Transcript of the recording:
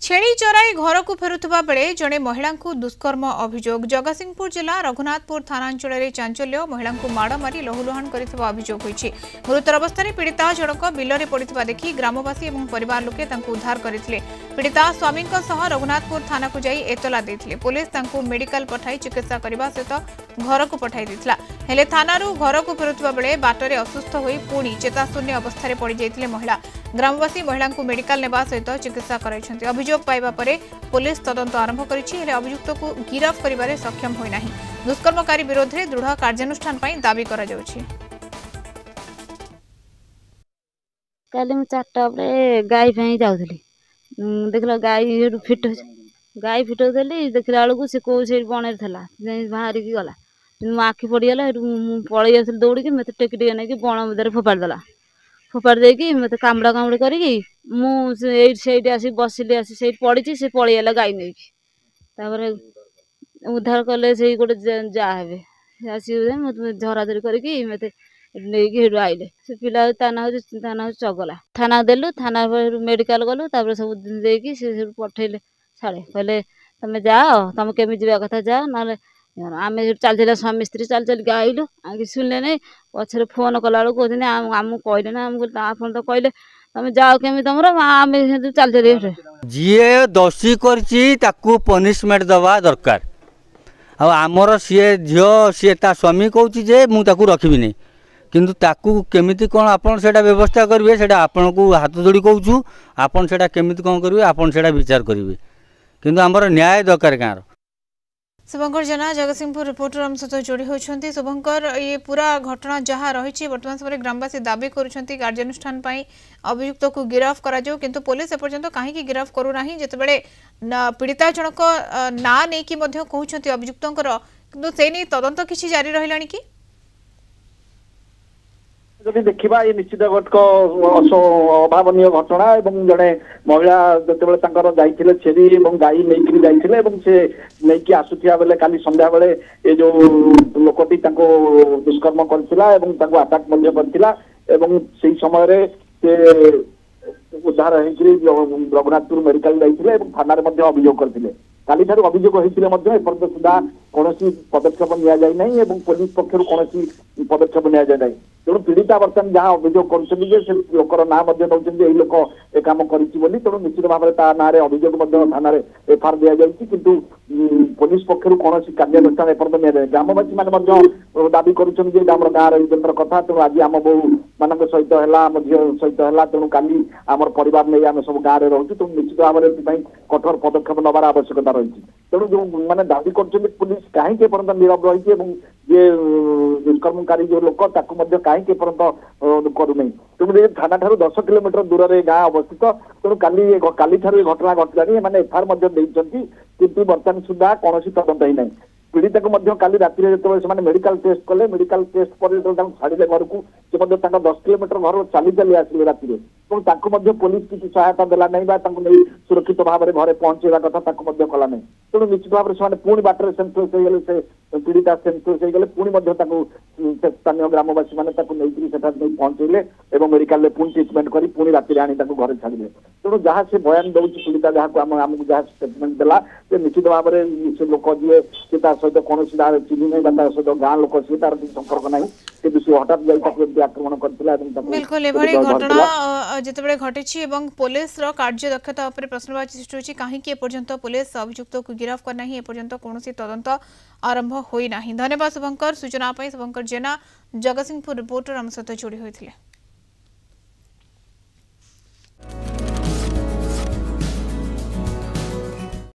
छेली चराई घर को फेरुवा बेले जड़े महिला दुष्कर्म अभियोग जगतसिंहपुर जिला रघुनाथपुर थानांचल चांचल्य महिला माड़ मारी लहुलुहान अभियोग होती। गुरुतर अवस्था पीड़िता जनक बिलरे पड़ा देखि ग्रामवासी और परिवार लोके उद्धार करते। पीड़िता स्वामी रघुनाथपुर थाना को जाई एतला देथिले। पुलिस मेडिकल पठाई चिकित्सा करने सहित घर को पठाई देथिला। हेले थानारू घर को फेरुवा बेले बाटरे असुस्थ होई पुणी चेताशून्य अवस्था पड़ जाइथिले महिला। ग्रामवासी महिला को मेडिकल नेबा सहित चिकित्सा कराइछन्ति। अभियोग पाइबा परे पुलिस तदंत आरंभ करिछि। हेले अभियुक्त को गिरफ्त करिबारे सक्षम होई नाही। दुष्कर्मकारी विरोध में दृढ़ कार्यानुष्ठान पई दाबी करा जाउछि। काली मु 4टा बळे गाय पई जाउथली देखला गाय फिटो देली देखला बेलू से को से बणेर थला बाहर की गला मो आखि पड़गला पलि आस दौड़ के मत टेक टेक नहीं बण मध्य फोपाड़ देला। फोपाड़ देकी मत कामुड़ा कामुड़ी करी मुझे आसी बसिली आसी से पड़ी से पलैला गाय नहीं उद्धार कले से गोटे जाए आसी धराधरी करके मत नहीं आइले से पिला ताना चगला थाना देलु थाना मेडिकल गलु सब देकी से पठेले छाड़े कहले तुम जाओ तुम केमी जा कथा जाओ ना आम चलते स्वामी स्त्री चल चल आइलु आगे शुणिले नहीं पचर फोन कला बेलू कहते आम कहले ना आप तो कहले तुम जाओ केमी तुम आम चलते जी दोषी कर पनिशमेंट दवा दरकार आमर सी झील सी स्वामी कहे मुझे रखी नहीं किंतु ताकू केमिति कौन आपन सेटा व्यवस्था करेंगे सेटा आपन को हाथ जोड़ी कहूँ आपन सेटा केमिति कौन करेंगे आपन सेटा विचार करेंगे किंतु आमर न्याय दरकार गाँव। शुभंकर जेना जगतसिंहपुर रिपोर्टर आम सहित जोड़ी होती। शुभंकर ये पूरा घटना जहाँ रही वर्तमान समय ग्रामवासी दाबी करुँच कार्यानुष्ठान अभियुक्त को गिरफ्त करा जाऊ किंतु पुलिस एपर्यंत कहीं गिरफ्त करूना जितेबाला पीड़िता जनक ना नहीं कहते अभियुक्त किंतु से नहीं तदंत किसी जारी रहा कि जदि देखा ये निश्चित अभावन घटना एवं जड़े महिला जो जाइए छेरी गाई नहीं जाइए से नहीं आसुवा बेले काली संध्या बेले ये जो लोकटी दुष्कर्म करथिला आटाक करथिला से समय उद्धार हो रघुनाथपुर मेडिकल जाइए थाना अभियोग करते काली ठार अभियोग होते सुधा कौन पदक्षेप नि पुलिस पक्ष कौन पदक्षेप नि तेणु पीड़िता बर्तमान जहाँ अभियोग कर लोकर ना नौ लोक ए कम कर तेणु निश्चित भाव में ना अभियोग थाना एफआईआर दि जाती किंतु पुलिस पक्ष कौन कार्यानुष्ठान एपर्यंत नि ग्रामवासी मैंने दाबी कर गाँव कथा तेणु आज आम बो मान सहित है आम झील सहित है तेणु काली आम परिवार नहीं आम सब गाँव में रोचे तेणु निश्चित भाव में कठोर पदक्षेप नवार आवश्यकता रही तेणु जो मैंने दाबी कर पुलिस कहीं पर्यटन नीरव रही ये दुष्कर्मकारी जो लोक कहीं पर्यटन करूना तेणु थाना ठार 10 किलोमीटर दूर में गाँ अवस्थित तेणु काली ठार घटना घटलानी मैंने एफआईआर किंतु बर्तमान सुधा कौन तदंत ही ना पीड़िता को काली राति जो मेडिकल टेस्ट कले मेडिकल टेस्ट पर छाड़े घर को 10 किलोमीटर घर चली चली आसिले राति पुलिस किसी सहायता देला नहीं सुरक्षित भाव में घरे पहुंचेगा कथा कला नहीं तेणु निश्चित भाव में पुणी बाटर सेन्सलेस हो गले पीड़िता सेन्सलेस हो गले पुणी स्थानीय ग्रामवासी मैंने नहीं पहुंचेले और मेडिकल पुणी ट्रिटमेंट कर पुणी राति आनी घर छाड़े तेणु जहाँ से बयान दौर पीड़िता जहाँ आमको जहाँ स्टेटमेंट देला निश्चित भाव में से लोक जी सहित कौन चिन्ह नहीं सहित गाँव लोक सी तार संपर्क ना कि हठात जाए आक्रमण करता बिल्कुल घटना जितेबाला घटी पुलिस कार्य दक्षता प्रश्नवाची सृष्टि होती कहीं एपर्यंत पुलिस अभियुक्त को गिरफ्त करना एपर्यंत कौन तदंत आरंभ होना। धन्यवाद शुभंकर सूचना शुभंकर जेना जगतसिंहपुर रिपोर्टर आम सहित जोड़ी होते।